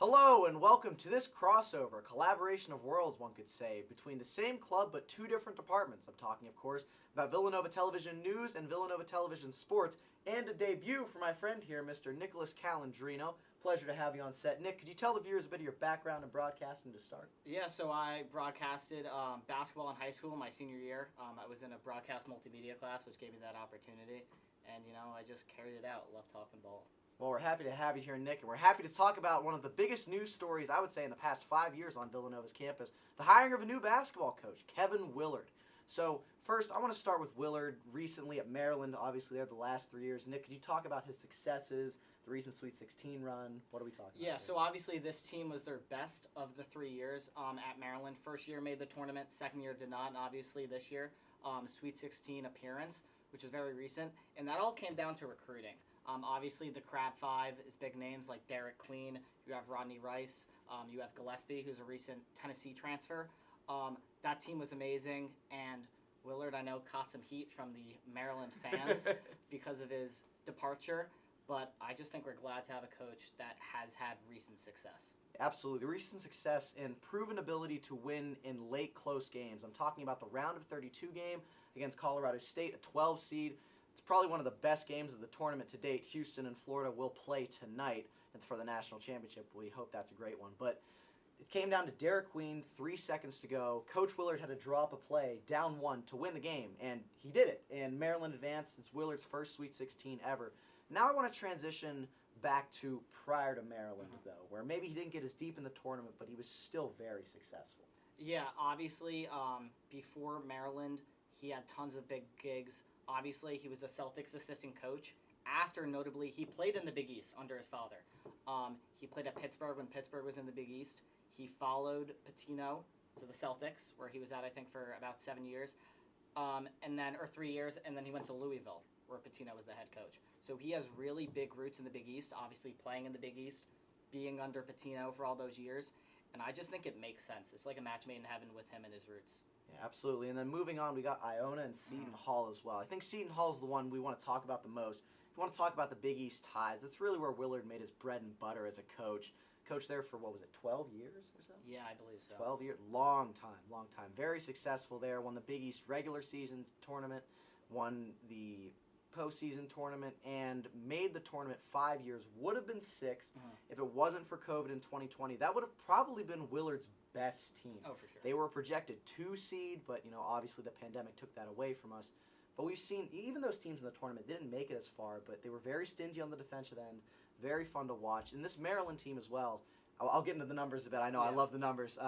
Hello and welcome to this crossover, a collaboration of worlds, one could say, between the same club but two different departments. I'm talking, of course, about Villanova Television News and Villanova Television Sports, and a debut for my friend here, Mr. Nicholas Calandrino. Pleasure to have you on set. Nick, could you tell the viewers a bit of your background in broadcasting to start? Yeah, so I broadcasted basketball in high school my senior year. I was in a broadcast multimedia class, which gave me that opportunity, and I just carried it out. Love talking ball. Well, we're happy to have you here, Nick, and we're happy to talk about one of the biggest news stories, I would say, in the past 5 years on Villanova's campus, the hiring of a new basketball coach, Kevin Willard. So, first, I want to start with Willard recently at Maryland. Obviously, there the last 3 years. Nick, could you talk about his successes, the recent Sweet 16 run? What are we talking about? Yeah, so obviously this team was their best of the 3 years at Maryland. First year made the tournament, second year did not, and obviously this year, Sweet 16 appearance, which is very recent, and that all came down to recruiting. Obviously, the Crab Five is big names like Derek Queen. You have Rodney Rice. You have Gillespie, who's a recent Tennessee transfer. That team was amazing, and Willard, I know, caught some heat from the Maryland fans because of his departure, but I just think we're glad to have a coach that has had recent success. Absolutely. Recent success and proven ability to win in late close games. I'm talking about the round of 32 game against Colorado State, a 12 seed. It's probably one of the best games of the tournament to date. Houston and Florida will play tonight for the national championship. We hope that's a great one. But it came down to Derek Queen, 3 seconds to go. Coach Willard had to draw up a play, down one, to win the game, and he did it. And Maryland advanced. It's Willard's first Sweet 16 ever. Now I want to transition back to prior to Maryland, though, where maybe he didn't get as deep in the tournament, but he was still very successful. Yeah, obviously, before Maryland, he had tons of big gigs. Obviously, he was the Celtics assistant coach. After, notably, he played in the Big East under his father. He played at Pittsburgh when Pittsburgh was in the Big East. He followed Pitino to the Celtics, where he was at, I think, for about 7 years, or 3 years, and then he went to Louisville, where Pitino was the head coach. So he has really big roots in the Big East, obviously playing in the Big East, being under Pitino for all those years, and I just think it makes sense. It's like a match made in heaven with him and his roots. Yeah, absolutely. And then moving on, we got Iona and Seton Hall as well. I think Seton Hall is the one we want to talk about the most. If you want to talk about the Big East ties, that's really where Willard made his bread and butter as a coach. Coached there for, 12 years or so? Yeah, I believe so. 12 years. Long time. Very successful there. Won the Big East regular season tournament, won the postseason tournament, and made the tournament 5 years. Would have been 6 if it wasn't for COVID in 2020. That would have probably been Willard's best team. Oh, for sure. They were a projected 2 seed, but obviously the pandemic took that away from us. But we've seen even those teams in the tournament didn't make it as far, but they were very stingy on the defensive end, very fun to watch. And this Maryland team as well, I'll get into the numbers a bit. I know, yeah. I love the numbers.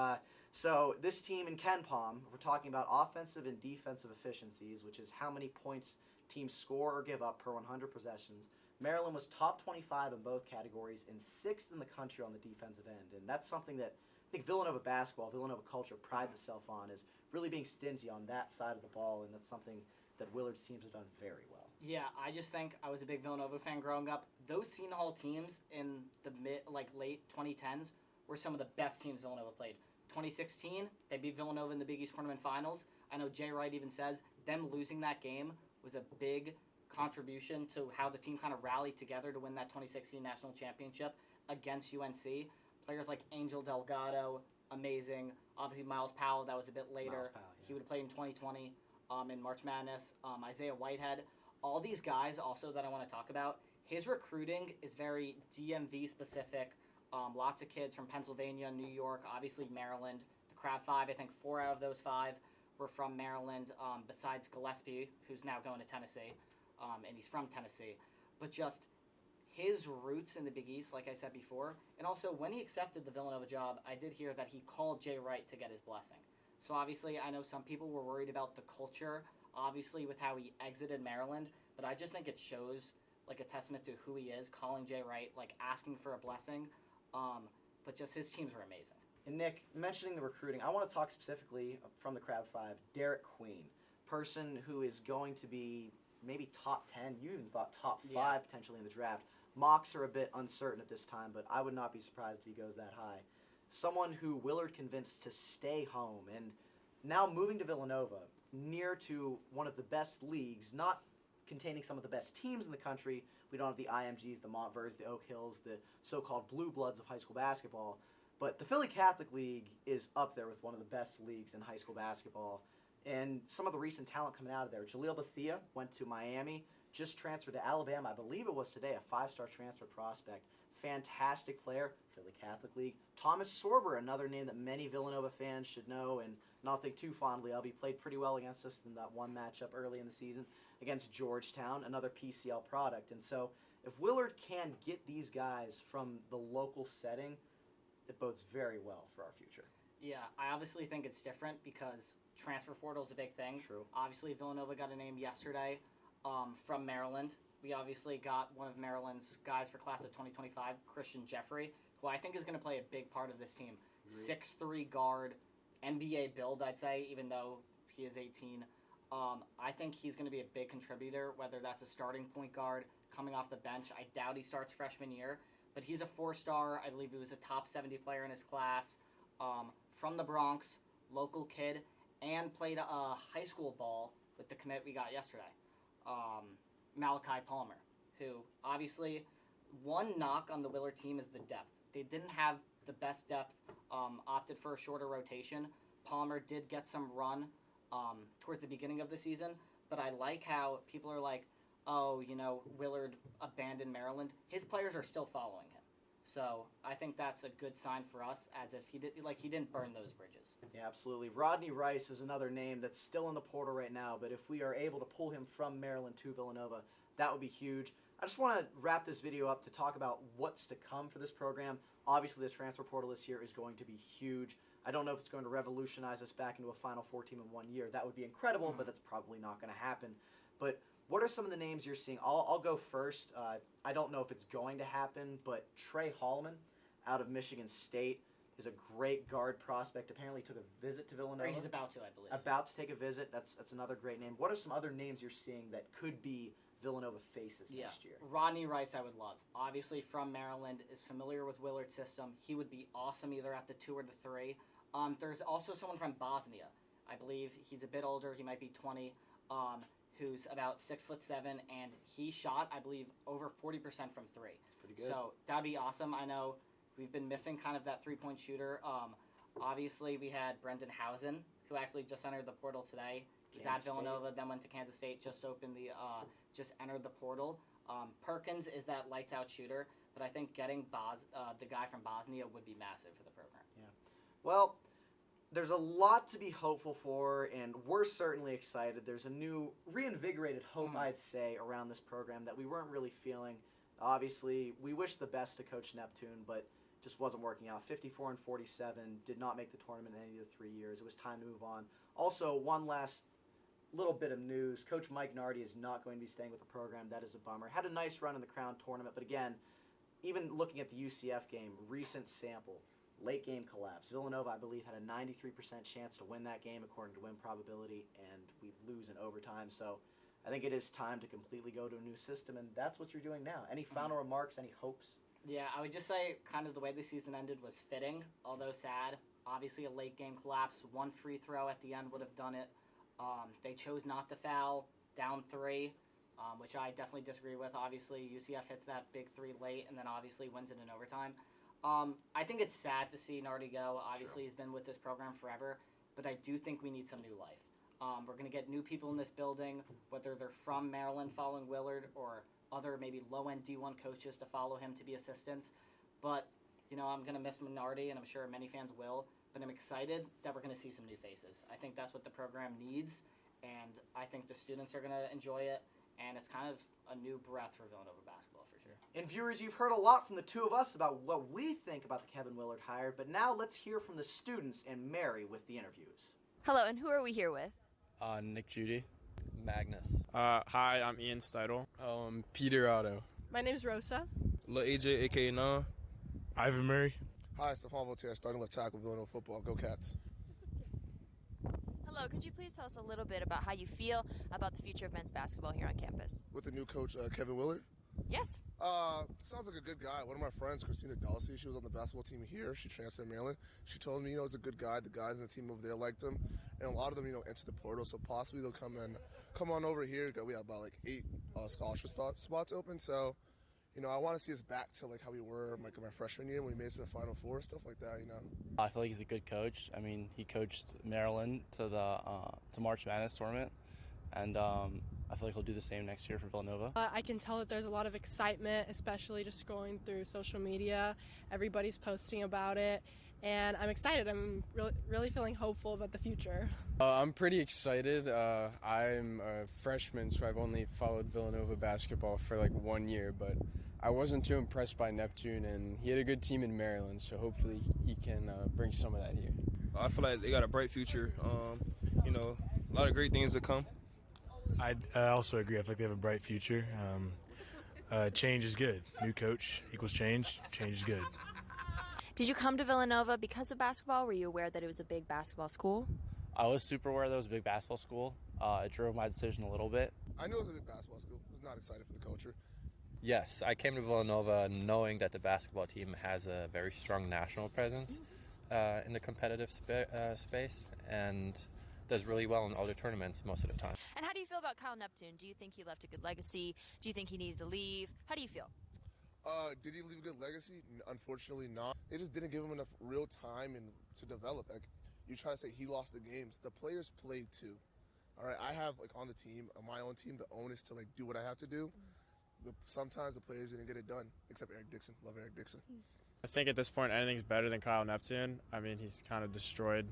So this team in Ken Palm, we're talking about offensive and defensive efficiencies, which is how many points teams score or give up per 100 possessions. Maryland was top 25 in both categories and 6th in the country on the defensive end. And that's something that I think Villanova basketball, Villanova culture prides itself on, is really being stingy on that side of the ball, and that's something that Willard's teams have done very well. Yeah, I just think I was a big Villanova fan growing up. Those Seton Hall teams in the late 2010s were some of the best teams Villanova played. 2016, they beat Villanova in the Big East Tournament Finals. I know Jay Wright even says them losing that game was a big contribution to how the team kind of rallied together to win that 2016 national championship against UNC. Players like Angel Delgado, amazing. Obviously, Miles Powell, that was a bit later. Yeah. He would have played in 2020 in March Madness. Isaiah Whitehead. All these guys also that I want to talk about, his recruiting is very DMV specific. Lots of kids from Pennsylvania, New York, obviously Maryland. The Crab Five, I think 4 out of those 5 were from Maryland, besides Gillespie, who's now going to Tennessee, and he's from Tennessee. But just his roots in the Big East, like I said before, and also when he accepted the Villanova job, I did hear that he called Jay Wright to get his blessing. So obviously, I know some people were worried about the culture, obviously with how he exited Maryland, but I just think it shows like a testament to who he is, calling Jay Wright, like asking for a blessing, but just his teams were amazing. And Nick, mentioning the recruiting, I want to talk specifically from the Crab Five, Derek Queen, person who is going to be maybe top 10, you even thought top 5 potentially in the draft. Mocks are a bit uncertain at this time, but I would not be surprised if he goes that high. Someone who Willard convinced to stay home, and now moving to Villanova, near to one of the best leagues, not containing some of the best teams in the country. We don't have the IMGs, the Montvers, the Oak Hills, the so-called blue bloods of high school basketball. But the Philly Catholic League is up there with one of the best leagues in high school basketball. And some of the recent talent coming out of there. Jaleel Bethia went to Miami, just transferred to Alabama. I believe it was today, a 5-star transfer prospect. Fantastic player, Philly Catholic League. Thomas Sorber, another name that many Villanova fans should know and not think too fondly of. He played pretty well against us in that one matchup early in the season against Georgetown, another PCL product. And so if Willard can get these guys from the local setting, it bodes very well for our future. Yeah, I obviously think it's different because transfer portal is a big thing. True. Obviously, Villanova got a name yesterday from Maryland. We obviously got one of Maryland's guys for class of 2025, Christian Jeffrey, who I think is going to play a big part of this team. 6'3" guard, NBA build, I'd say, even though he is 18. I think he's going to be a big contributor, whether that's a starting point guard coming off the bench. I doubt he starts freshman year, but he's a 4-star. I believe he was a top 70 player in his class. From the Bronx, local kid, and played high school ball with the commit we got yesterday, Malachi Palmer, who obviously one knock on the Willard team is the depth. They didn't have the best depth, opted for a shorter rotation. Palmer did get some run towards the beginning of the season, but I like how people are like, oh, Willard abandoned Maryland. His players are still following him. So I think that's a good sign for us, as if he didn't burn those bridges. Yeah, absolutely. Rodney Rice is another name that's still in the portal right now, but if we are able to pull him from Maryland to Villanova, that would be huge. I just want to wrap this video up to talk about what's to come for this program. Obviously, the transfer portal this year is going to be huge. I don't know if it's going to revolutionize us back into a Final Four team in 1 year. That would be incredible, but that's probably not going to happen. But what are some of the names you're seeing? I'll go first. I don't know if it's going to happen, but Trey Hallman out of Michigan State is a great guard prospect. Apparently took a visit to Villanova. Or he's about to, I believe. About to take a visit. That's another great name. What are some other names you're seeing that could be Villanova faces next year? Rodney Rice I would love. Obviously from Maryland, is familiar with Willard's system. He would be awesome either at the 2 or the 3. There's also someone from Bosnia. I believe he's a bit older. He might be 20. Who's about 6'7", and he shot, I believe, over 40% from 3. That's pretty good. So that'd be awesome. I know we've been missing kind of that 3-point shooter. Obviously, we had Brendan Housen, who actually just entered the portal today. He's at Villanova, then went to Kansas State, just entered the portal. Perkins is that lights-out shooter, but I think getting the guy from Bosnia would be massive for the program. Yeah. Well, there's a lot to be hopeful for, and we're certainly excited. There's a new, reinvigorated hope, I'd say, around this program that we weren't really feeling. Obviously, we wish the best to Coach Neptune, but just wasn't working out. 54-47, did not make the tournament in any of the 3 years. It was time to move on. Also, one last little bit of news. Coach Mike Nardi is not going to be staying with the program. That is a bummer. Had a nice run in the Crown tournament, but again, even looking at the UCF game, recent sample, late game collapse. Villanova, I believe, had a 93% chance to win that game according to win probability, and we lose in overtime. So I think it is time to completely go to a new system, and that's what you're doing now. Any final remarks, any hopes? Yeah, I would just say kind of the way the season ended was fitting, although sad. Obviously, a late game collapse. One free throw at the end would have done it. They chose not to foul, down 3, which I definitely disagree with. Obviously, UCF hits that big 3 late and then obviously wins it in overtime. I think it's sad to see Nardi go. Obviously, He's been with this program forever, but I do think we need some new life. We're going to get new people in this building, whether they're from Maryland following Willard or other maybe low-end D1 coaches to follow him to be assistants. But, I'm going to miss Nardi, and I'm sure many fans will, but I'm excited that we're going to see some new faces. I think that's what the program needs, and I think the students are going to enjoy it, and it's kind of a new breath for Villanova basketball for sure. And viewers, you've heard a lot from the two of us about what we think about the Kevin Willard hire, but now let's hear from the students and Mary with the interviews. Hello, and who are we here with? Nick Judy. Magnus. Hi, I'm Ian Steidel. Peter Otto. My name's Rosa. Lil AJ, aka Nah. Ivan Murray. Hi, Stephon Voltaire, starting left tackle, Villanova football. Go Cats. Hello, could you please tell us a little bit about how you feel about the future of men's basketball here on campus? With the new coach, Kevin Willard, Yes. Sounds like a good guy. One of my friends, Christina Dulce, she was on the basketball team here. She transferred to Maryland. She told me, he's a good guy. The guys in the team over there liked him. And a lot of them, entered the portal. So possibly they'll come on over here. We have about like 8 scholarship spots open. So, I want to see us back to like how we were like in my freshman year when we made it to the Final Four, stuff like that, I feel like he's a good coach. I mean, he coached Maryland to the to March Madness tournament, and I feel like he'll do the same next year for Villanova. I can tell that there's a lot of excitement, especially just scrolling through social media. Everybody's posting about it, and I'm excited. I'm really feeling hopeful about the future. I'm pretty excited. I'm a freshman, so I've only followed Villanova basketball for like 1 year, but I wasn't too impressed by Neptune, and he had a good team in Maryland, so hopefully he can bring some of that here. I feel like they got a bright future. A lot of great things to come. I also agree. I feel like they have a bright future. Change is good. New coach equals change. Change is good. Did you come to Villanova because of basketball? Were you aware that it was a big basketball school? I was super aware that it was a big basketball school. It drove my decision a little bit. I knew it was a big basketball school. I was not excited for the culture. Yes, I came to Villanova knowing that the basketball team has a very strong national presence in the competitive space and does really well in other tournaments most of the time. And how do you feel about Kyle Neptune? Do you think he left a good legacy? Do you think he needed to leave? How do you feel? Did he leave a good legacy? Unfortunately not. They just didn't give him enough real time to develop. Like, you try to say he lost the games. The players played too. All right, I have on the team, on my own team, the onus to do what I have to do. Sometimes the players didn't get it done, except Eric Dixon. Love Eric Dixon. I think at this point anything's better than Kyle Neptune. I mean, he's kind of destroyed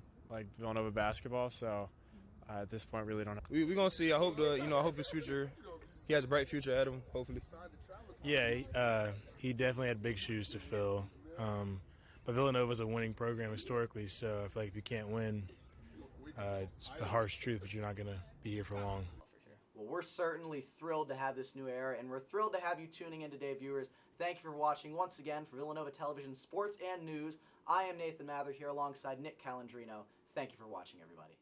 Villanova basketball, so at this point really don't know. We're gonna see. I hope I hope his future. He has a bright future ahead of him. Hopefully. Yeah, he definitely had big shoes to fill. But Villanova's a winning program historically, so I feel like if you can't win, it's the harsh truth, but you're not going to be here for long. Well, we're certainly thrilled to have this new era, and we're thrilled to have you tuning in today, viewers. Thank you for watching once again for Villanova Television Sports and News. I am Nathan Mathur here alongside Nick Calandrino. Thank you for watching, everybody.